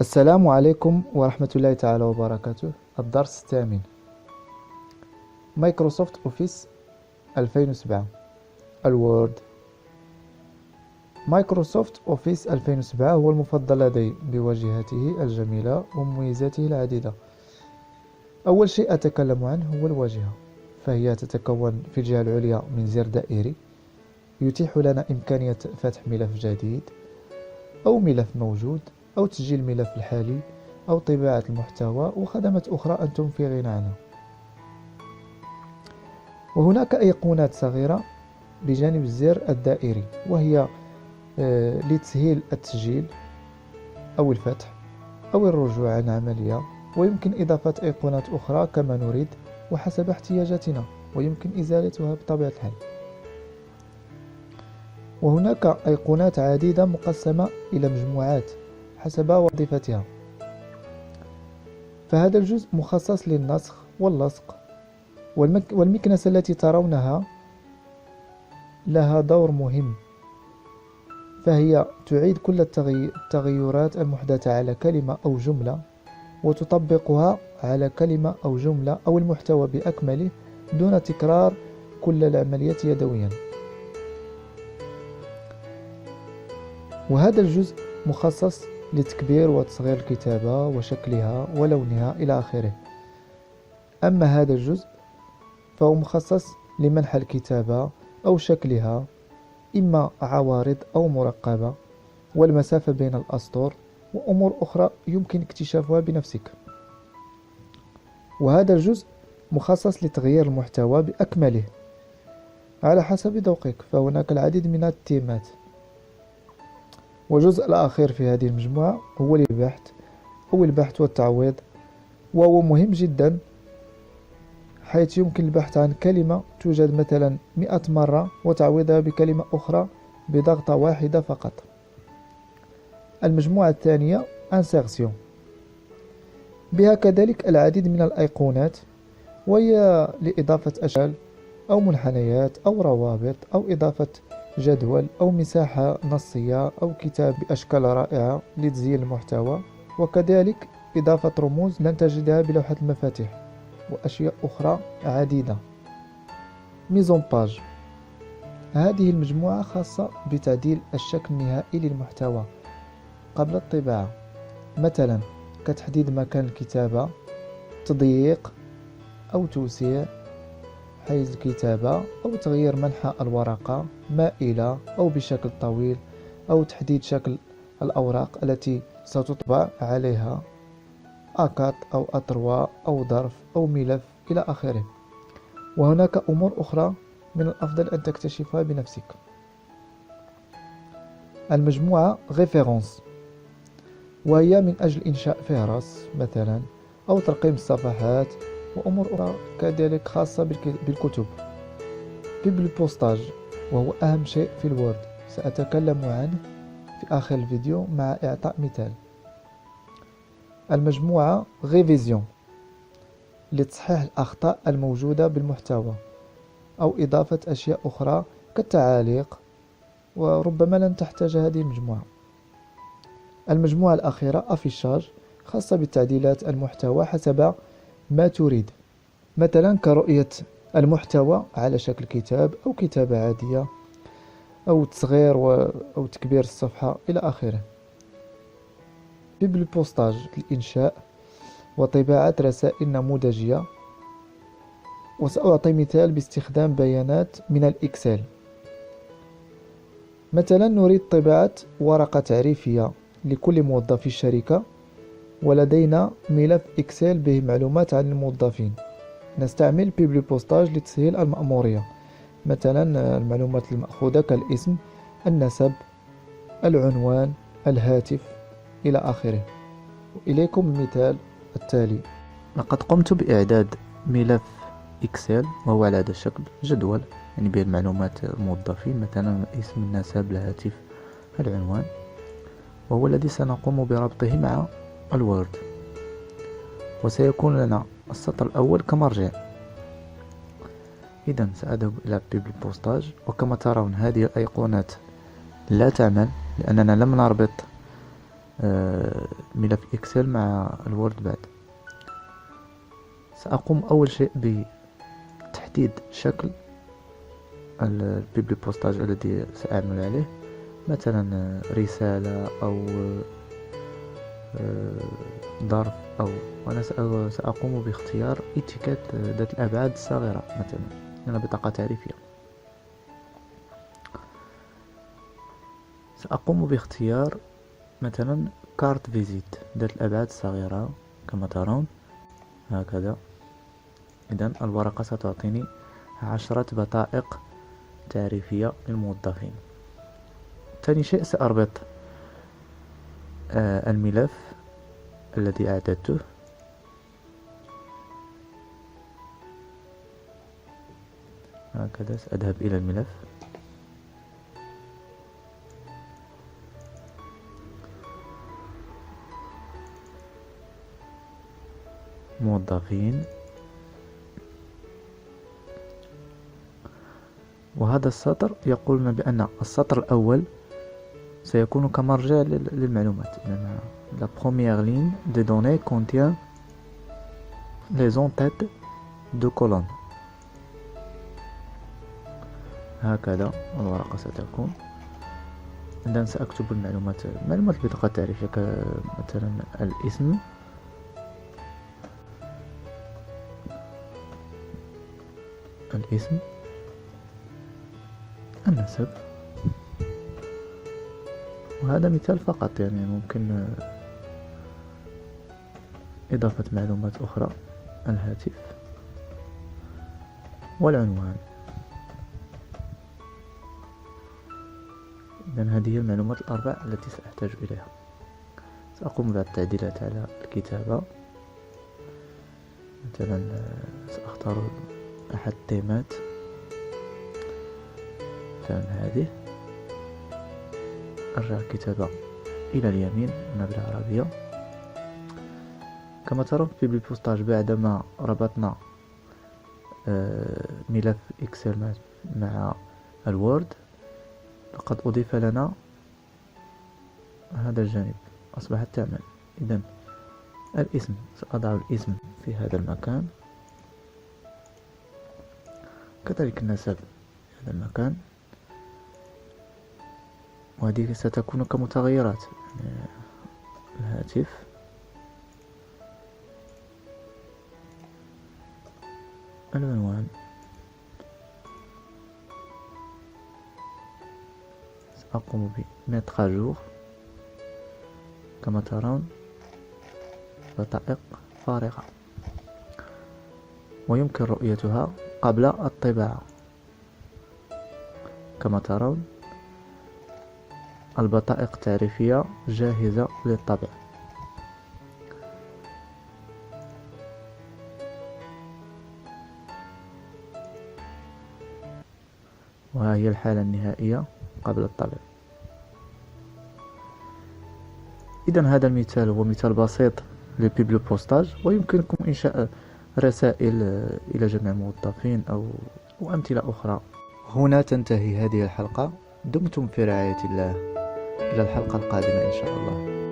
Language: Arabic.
السلام عليكم ورحمة الله تعالى وبركاته. الدرس الثامن، مايكروسوفت أوفيس 2007. الوورد. مايكروسوفت أوفيس 2007 هو المفضل لدي بواجهته الجميلة ومميزاته العديدة. أول شيء أتكلم عنه هو الواجهة، فهي تتكون في الجهة العليا من زر دائري يتيح لنا إمكانية فتح ملف جديد أو ملف موجود أو تسجيل الملف الحالي أو طباعة المحتوى وخدمات أخرى أنتم في غنى عنها. وهناك أيقونات صغيرة بجانب الزر الدائري، وهي لتسهيل التسجيل أو الفتح أو الرجوع عن عملية، ويمكن إضافة أيقونات أخرى كما نريد وحسب احتياجاتنا، ويمكن إزالتها بطبيعة الحال. وهناك أيقونات عديدة مقسمة إلى مجموعات حسب وظيفتها، فهذا الجزء مخصص للنسخ واللصق، والمكنسة التي ترونها لها دور مهم، فهي تعيد كل التغيرات المحدثة على كلمة أو جملة وتطبقها على كلمة أو جملة أو المحتوى بأكمله دون تكرار كل العمليات يدويا. وهذا الجزء مخصص لتكبير وتصغير الكتابة وشكلها ولونها إلى آخره. أما هذا الجزء فهو مخصص لمنح الكتابة أو شكلها، إما عوارض أو مرقبة، والمسافة بين الأسطر، وأمور أخرى يمكن اكتشافها بنفسك. وهذا الجزء مخصص لتغيير المحتوى بأكمله على حسب ذوقك، فهناك العديد من التيمات. والجزء الأخير في هذه المجموعة هو البحث أو البحث والتعويض، وهو مهم جدا، حيث يمكن البحث عن كلمة توجد مثلا 100 مرة وتعويضها بكلمة أخرى بضغطة واحدة فقط. المجموعة الثانية انسيرسيون، بها كذلك العديد من الأيقونات، وهي لإضافة أشكال أو منحنيات أو روابط أو إضافة جدول أو مساحة نصية أو كتاب بأشكال رائعة لتزيين المحتوى، وكذلك إضافة رموز لن تجدها بلوحة المفاتيح وأشياء أخرى عديدة. ميزون باج، هذه المجموعة خاصة بتعديل الشكل النهائي للمحتوى قبل الطباعة، مثلا كتحديد مكان الكتابة، تضييق أو توسيع حيز الكتابة، أو تغيير منحى الورقة مائلة أو بشكل طويل، أو تحديد شكل الأوراق التي ستطبع عليها، أكات أو أطروى أو ظرف أو ملف إلى آخره. وهناك أمور أخرى من الأفضل أن تكتشفها بنفسك. المجموعة ريفيرونس، وهي من أجل إنشاء فهرس مثلا أو ترقيم الصفحات، وأمور أخرى كذلك خاصة بالكتب. بيبلوبوستاج، وهو أهم شيء في الوورد، سأتكلم عنه في آخر الفيديو مع إعطاء مثال. المجموعة ريفيزيون، لتصحيح الأخطاء الموجودة بالمحتوى أو إضافة أشياء أخرى كالتعاليق، وربما لن تحتاج هذه المجموعة. المجموعة الأخيرة أفيشاج، خاصة بتعديلات المحتوى حسب ما تريد، مثلا كرؤية المحتوى على شكل كتاب أو كتابة عادية أو تصغير أو تكبير الصفحة إلى آخره. بيبلوبوستاج، الإنشاء وطباعة رسائل نموذجية، وسأعطي مثال باستخدام بيانات من الإكسل. مثلا نريد طباعة ورقة تعريفية لكل موظفي الشركة، ولدينا ملف إكسل به معلومات عن الموظفين، نستعمل بيبلوبوستاج لتسهيل المأمورية، مثلا المعلومات المأخوذة كالاسم، النسب، العنوان، الهاتف إلى آخره. إليكم المثال التالي. لقد قمت بإعداد ملف إكسل وهو على هذا الشكل، جدول يعني به المعلومات الموظفين، مثلا الاسم، النسب، الهاتف، العنوان، وهو الذي سنقوم بربطه مع الوورد، وسيكون لنا السطر الأول كمرجع. إذن سأذهب إلى بيبلوبوستاج، وكما ترون هذه الأيقونات لا تعمل لأننا لم نربط ملف إكسل مع الوورد بعد. سأقوم أول شيء بتحديد شكل البيبلي بوستاج الذي سأعمل عليه، مثلا رسالة أو ظرف، أو وأنا سأقوم باختيار اتيكيت ذات الأبعاد الصغيرة، مثلا هنا بطاقة تعريفية. سأقوم باختيار مثلا كارت فيزيت ذات الأبعاد الصغيرة كما ترون هكذا. إذن الورقة ستعطيني 10 بطائق تعريفية للموظفين. ثاني شيء سأربط الملف الذي أعددته. هكذا سأذهب إلى الملف، موظفين، وهذا السطر يقول لنا بأن السطر الأول سيكون كمرجع للمعلومات. إذن la première ligne de données contient les en-têtes de colonne. هكذا الورقة ستكون. إذن سأكتب معلومات بطاقة تعريفية مثلا الاسم، النسب، وهذا مثال فقط، يعني ممكن إضافة معلومات أخرى، الهاتف والعنوان. إذن هذه هي المعلومات الأربع التي سأحتاج إليها. سأقوم بعد التعديلات على الكتابة، مثلا سأختار أحد التيمات، مثلا هذه. أرجع الكتابة إلى اليمين هنا بالعربية. كما ترون في بيبلي بوستاج بعدما ربطنا ملف إكسل مع الوورد، لقد أضيف لنا هذا الجانب، أصبحت تعمل. إذن الاسم سأضع الاسم في هذا المكان، كذلك النسب في هذا المكان، وهذه ستكون كمتغيرات، يعني الهاتف، العنوان. سأقوم بميتر أجور كما ترون بطائق فارغة، ويمكن رؤيتها قبل الطباعة. كما ترون البطائق التعريفية جاهزة للطبع. وها هي الحالة النهائية قبل الطبع. إذن هذا المثال هو مثال بسيط للبيبلي بوستاج، ويمكنكم إنشاء رسائل إلى جميع الموظفين أو أمثلة أخرى. هنا تنتهي هذه الحلقة. دمتم في رعاية الله، إلى الحلقة القادمة إن شاء الله.